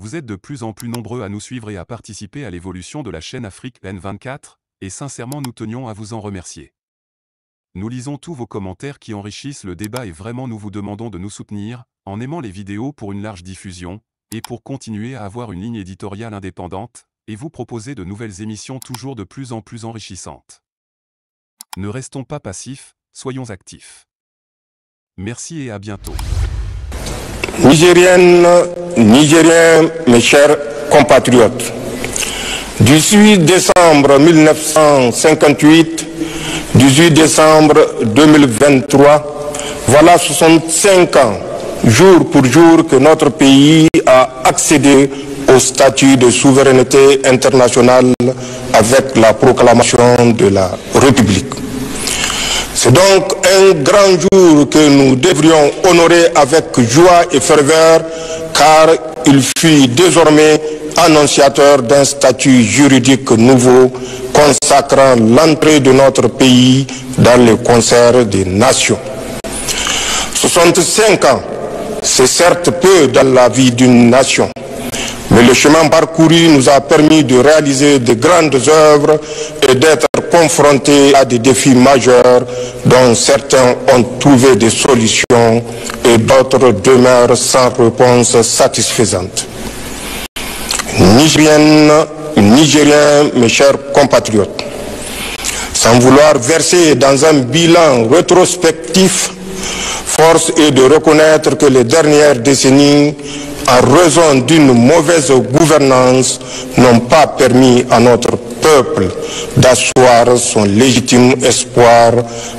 Vous êtes de plus en plus nombreux à nous suivre et à participer à l'évolution de la chaîne Afrique N24, et sincèrement nous tenions à vous en remercier. Nous lisons tous vos commentaires qui enrichissent le débat et vraiment nous vous demandons de nous soutenir, en aimant les vidéos pour une large diffusion, et pour continuer à avoir une ligne éditoriale indépendante, et vous proposer de nouvelles émissions toujours de plus en plus enrichissantes. Ne restons pas passifs, soyons actifs. Merci et à bientôt. Nigériennes, Nigériens, mes chers compatriotes, 18 décembre 1958, 18 décembre 2023, voilà 65 ans, jour pour jour, que notre pays a accédé au statut de souveraineté internationale avec la proclamation de la République. C'est donc un grand jour que nous devrions honorer avec joie et ferveur, car il fut désormais annonciateur d'un statut juridique nouveau consacrant l'entrée de notre pays dans le concert des nations. 65 ans, c'est certes peu dans la vie d'une nation, mais le chemin parcouru nous a permis de réaliser de grandes œuvres et d'être confrontés à des défis majeurs dont certains ont trouvé des solutions et d'autres demeurent sans réponse satisfaisante. Nigériennes, Nigériens, mes chers compatriotes, sans vouloir verser dans un bilan rétrospectif, force est de reconnaître que les dernières décennies, en raison d'une mauvaise gouvernance, n'ont pas permis à notre peuple d'asseoir son légitime espoir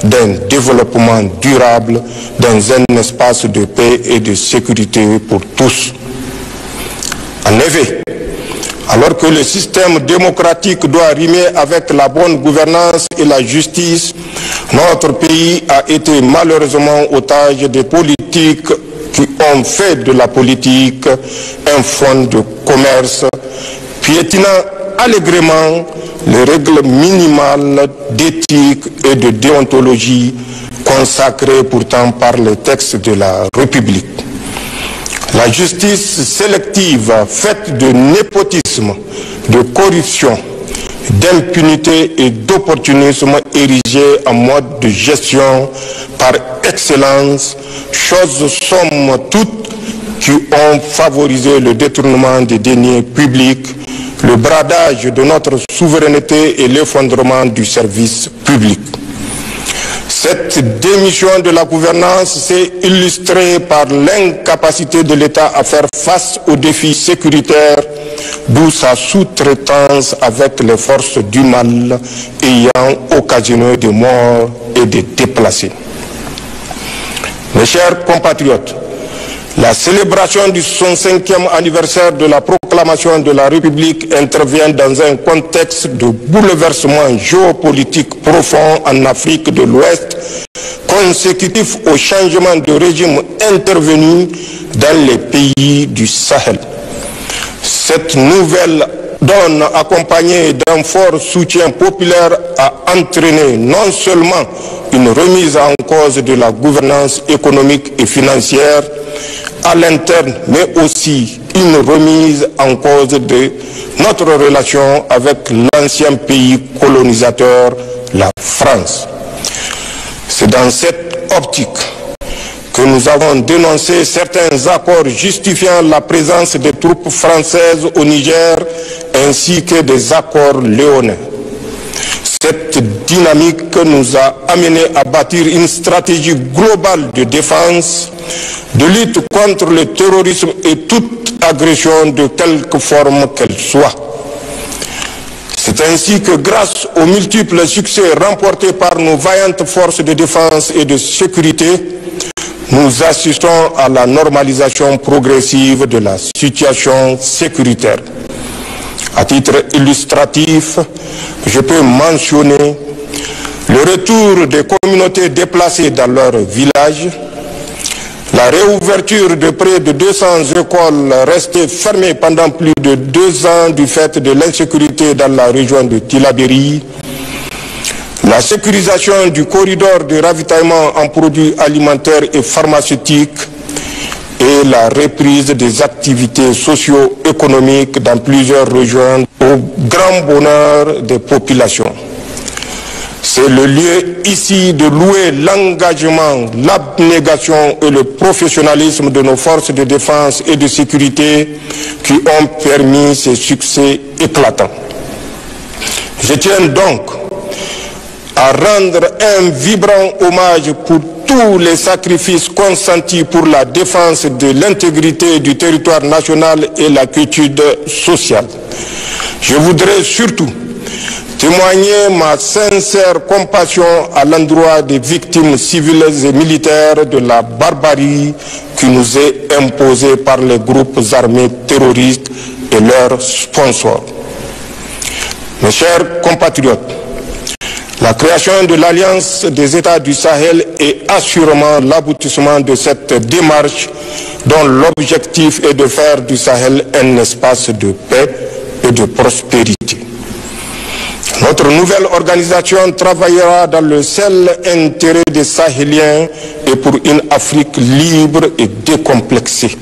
d'un développement durable dans un espace de paix et de sécurité pour tous. En effet, alors que le système démocratique doit rimer avec la bonne gouvernance et la justice, notre pays a été malheureusement otage des politiques qui ont fait de la politique un fonds de commerce, piétinant allègrement les règles minimales d'éthique et de déontologie consacrées pourtant par les textes de la République. La justice sélective, faite de népotisme, de corruption, d'impunité et d'opportunisme érigée en mode de gestion par excellence, choses somme toute qui ont favorisé le détournement des deniers publics, le bradage de notre souveraineté et l'effondrement du service public. Cette démission de la gouvernance s'est illustrée par l'incapacité de l'État à faire face aux défis sécuritaires, d'où sa sous-traitance avec les forces du mal ayant occasionné des morts et des déplacés. Mes chers compatriotes, la célébration du 65e anniversaire de la proclamation de la République intervient dans un contexte de bouleversement géopolitique profond en Afrique de l'Ouest, consécutif au changement de régime intervenu dans les pays du Sahel. Cette nouvelle donne, accompagnée d'un fort soutien populaire, a entraîné non seulement une remise en cause de la gouvernance économique et financière à l'interne, mais aussi une remise en cause de notre relation avec l'ancien pays colonisateur, la France. C'est dans cette optique que nous avons dénoncé certains accords justifiant la présence des troupes françaises au Niger, ainsi que des accords léonins. Cette dynamique nous a amené à bâtir une stratégie globale de défense, de lutte contre le terrorisme et toute agression de quelque forme qu'elle soit. C'est ainsi que grâce aux multiples succès remportés par nos vaillantes forces de défense et de sécurité, nous assistons à la normalisation progressive de la situation sécuritaire. À titre illustratif, je peux mentionner le retour des communautés déplacées dans leurs villages, la réouverture de près de 200 écoles restées fermées pendant plus de 2 ans du fait de l'insécurité dans la région de Tillabéri, la sécurisation du corridor de ravitaillement en produits alimentaires et pharmaceutiques et la reprise des activités socio-économiques dans plusieurs régions au grand bonheur des populations. C'est le lieu ici de louer l'engagement, l'abnégation et le professionnalisme de nos forces de défense et de sécurité qui ont permis ces succès éclatants. Je tiens donc à rendre un vibrant hommage pour tous les sacrifices consentis pour la défense de l'intégrité du territoire national et la quiétude sociale. Je voudrais surtout témoigner ma sincère compassion à l'endroit des victimes civiles et militaires de la barbarie qui nous est imposée par les groupes armés terroristes et leurs sponsors. Mes chers compatriotes, la création de l'Alliance des États du Sahel est assurément l'aboutissement de cette démarche dont l'objectif est de faire du Sahel un espace de paix et de prospérité. Notre nouvelle organisation travaillera dans le seul intérêt des Sahéliens et pour une Afrique libre et décomplexée.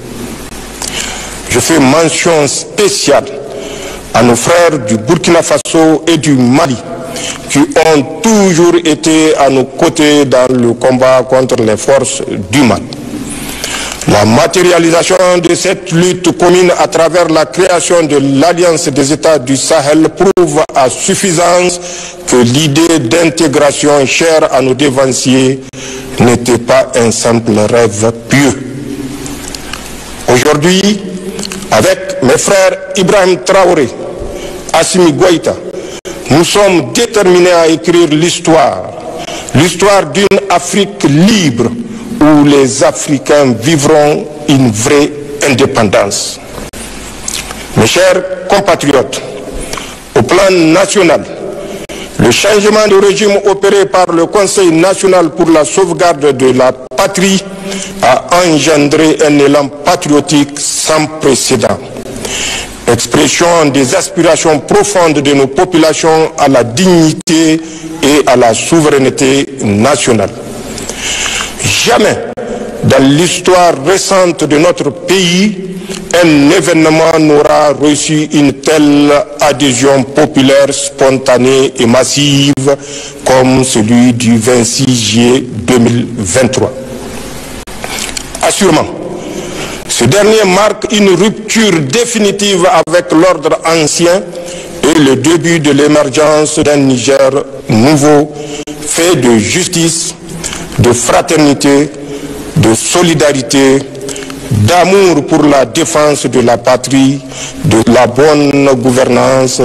Je fais mention spéciale à nos frères du Burkina Faso et du Mali qui ont toujours été à nos côtés dans le combat contre les forces du mal. La matérialisation de cette lutte commune à travers la création de l'Alliance des États du Sahel prouve à suffisance que l'idée d'intégration chère à nos dévanciers n'était pas un simple rêve pieux. Aujourd'hui, avec mes frères Ibrahim Traoré, Assimi Goïta, nous sommes déterminés à écrire l'histoire d'une Afrique libre où les Africains vivront une vraie indépendance. Mes chers compatriotes, au plan national, le changement de régime opéré par le Conseil national pour la sauvegarde de la patrie a engendré un élan patriotique sans précédent. Expression des aspirations profondes de nos populations à la dignité et à la souveraineté nationale. Jamais dans l'histoire récente de notre pays, un événement n'aura reçu une telle adhésion populaire spontanée et massive comme celui du 26 juillet 2023. Assurément, ce dernier marque une rupture définitive avec l'ordre ancien et le début de l'émergence d'un Niger nouveau, fait de justice, de fraternité, de solidarité, d'amour pour la défense de la patrie, de la bonne gouvernance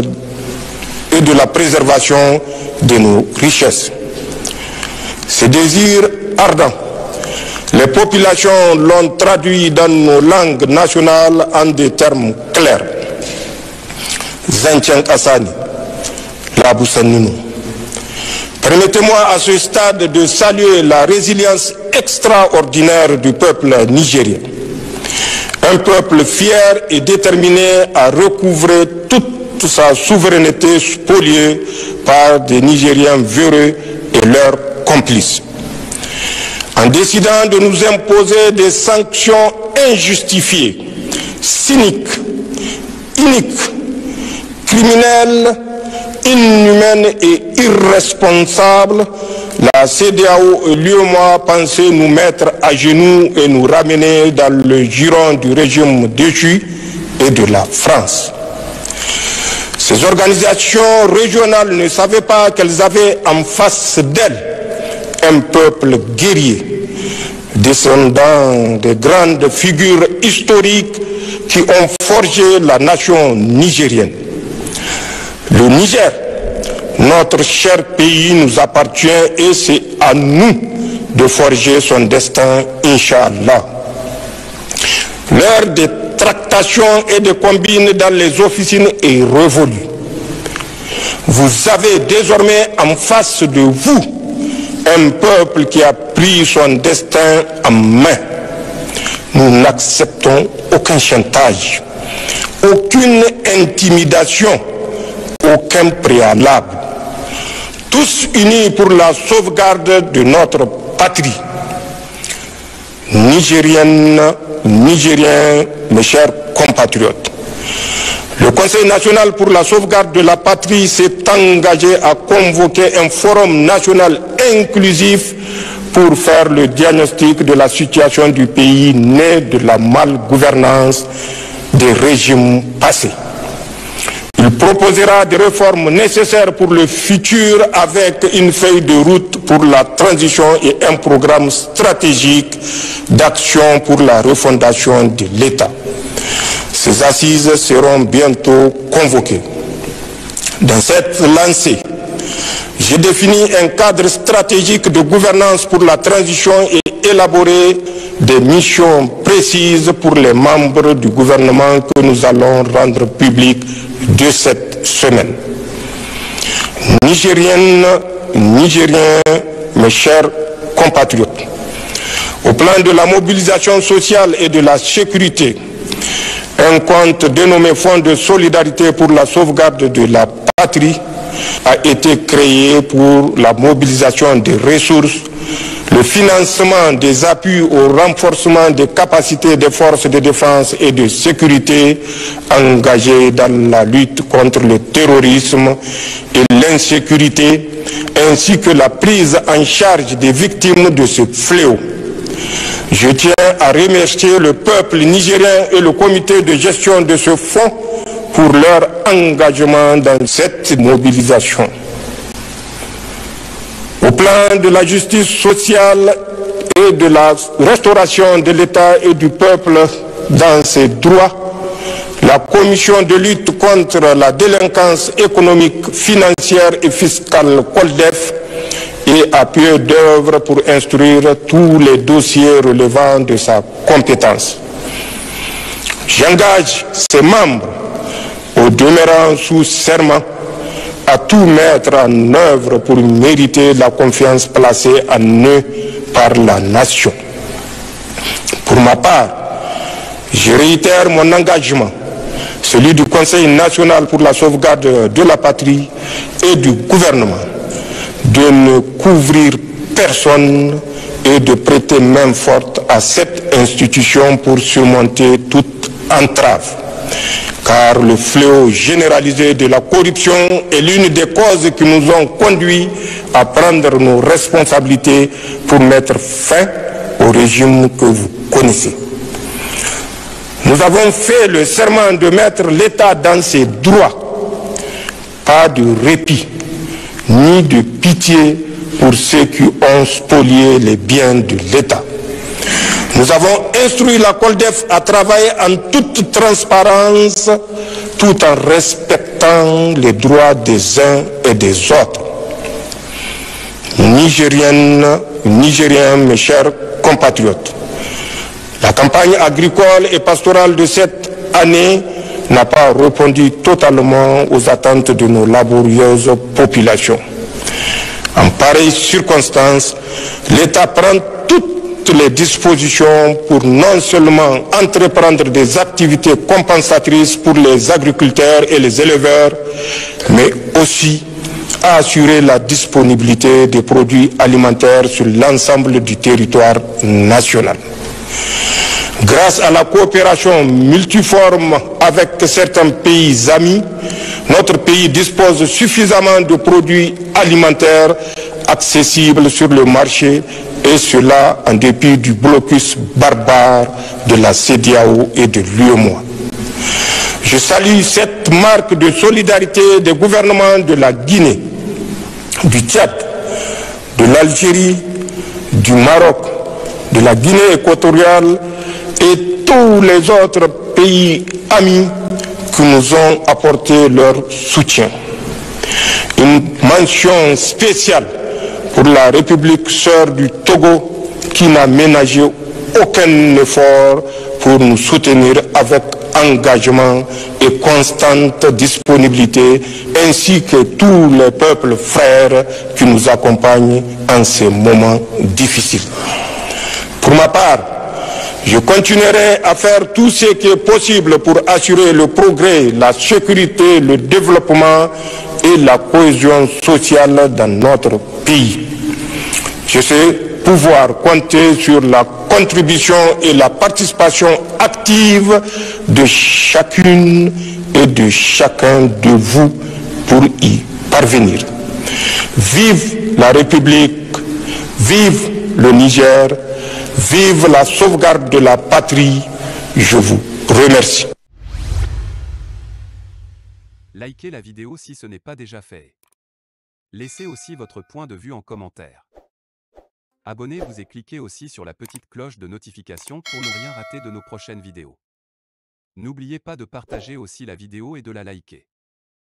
et de la préservation de nos richesses. Ces désirs ardents, les populations l'ont traduit dans nos langues nationales en des termes clairs. Zanchan Kassani, Laboussaninou. Permettez-moi à ce stade de saluer la résilience extraordinaire du peuple nigérien. Un peuple fier et déterminé à recouvrer toute sa souveraineté spoliée par des Nigériens véreux et leurs complices. En décidant de nous imposer des sanctions injustifiées, cyniques, iniques, criminelles, inhumaine et irresponsable, la CEDEAO et l'UEMOA pensaient nous mettre à genoux et nous ramener dans le giron du régime déchu et de la France. Ces organisations régionales ne savaient pas qu'elles avaient en face d'elles un peuple guerrier, descendant des grandes figures historiques qui ont forgé la nation nigérienne. Le Niger, notre cher pays, nous appartient et c'est à nous de forger son destin, Inch'Allah. L'heure des tractations et des combines dans les officines est révolue. Vous avez désormais en face de vous un peuple qui a pris son destin en main. Nous n'acceptons aucun chantage, aucune intimidation, aucun préalable. Tous unis pour la sauvegarde de notre patrie nigérienne Nigériens, mes chers compatriotes, le Conseil national pour la sauvegarde de la patrie s'est engagé à convoquer un forum national inclusif pour faire le diagnostic de la situation du pays né de la malgouvernance des régimes passés. Il proposera des réformes nécessaires pour le futur avec une feuille de route pour la transition et un programme stratégique d'action pour la refondation de l'État. Ces assises seront bientôt convoquées. Dans cette lancée, j'ai défini un cadre stratégique de gouvernance pour la transition et élaboré des missions précises pour les membres du gouvernement que nous allons rendre publiques de cette semaine. Nigériennes, Nigériens, mes chers compatriotes, au plan de la mobilisation sociale et de la sécurité, un compte dénommé Fonds de solidarité pour la sauvegarde de la patrie a été créé pour la mobilisation des ressources, le financement des appuis au renforcement des capacités des forces de défense et de sécurité engagées dans la lutte contre le terrorisme et l'insécurité, ainsi que la prise en charge des victimes de ce fléau. Je tiens à remercier le peuple nigérien et le comité de gestion de ce fonds pour leur engagement dans cette mobilisation. Au plan de la justice sociale et de la restauration de l'État et du peuple dans ses droits, la commission de lutte contre la délinquance économique, financière et fiscale COLDEF est à pied d'œuvre pour instruire tous les dossiers relevant de sa compétence. J'engage ses membres, au demeurant sous serment, à tout mettre en œuvre pour mériter la confiance placée en eux par la nation. Pour ma part, je réitère mon engagement, celui du Conseil national pour la sauvegarde de la patrie et du gouvernement, de ne couvrir personne et de prêter main forte à cette institution pour surmonter toute entrave. Car le fléau généralisé de la corruption est l'une des causes qui nous ont conduits à prendre nos responsabilités pour mettre fin au régime que vous connaissez. Nous avons fait le serment de mettre l'État dans ses droits, pas de répit, ni de pitié pour ceux qui ont spolié les biens de l'État. Nous avons instruit la COLDEF à travailler en toute transparence tout en respectant les droits des uns et des autres. Nigériennes, Nigériens, mes chers compatriotes, la campagne agricole et pastorale de cette année n'a pas répondu totalement aux attentes de nos laborieuses populations. En pareille circonstance, l'État prend toutes les dispositions pour non seulement entreprendre des activités compensatrices pour les agriculteurs et les éleveurs, mais aussi à assurer la disponibilité des produits alimentaires sur l'ensemble du territoire national. Grâce à la coopération multiforme avec certains pays amis, notre pays dispose suffisamment de produits alimentaires accessibles sur le marché, et cela en dépit du blocus barbare de la CEDEAO et de l'UEMOA. Je salue cette marque de solidarité des gouvernements de la Guinée, du Tchad, de l'Algérie, du Maroc, de la Guinée équatoriale et tous les autres pays amis qui nous ont apporté leur soutien. Une mention spéciale pour la République sœur du Togo qui n'a ménagé aucun effort pour nous soutenir avec engagement et constante disponibilité, ainsi que tous les peuples frères qui nous accompagnent en ces moments difficiles. Pour ma part, je continuerai à faire tout ce qui est possible pour assurer le progrès, la sécurité, le développement et la cohésion sociale dans notre pays. Je sais pouvoir compter sur la contribution et la participation active de chacune et de chacun de vous pour y parvenir. Vive la République, vive le Niger, vive la sauvegarde de la patrie. Je vous remercie. Likez la vidéo si ce n'est pas déjà fait. Laissez aussi votre point de vue en commentaire. Abonnez-vous et cliquez aussi sur la petite cloche de notification pour ne rien rater de nos prochaines vidéos. N'oubliez pas de partager aussi la vidéo et de la liker.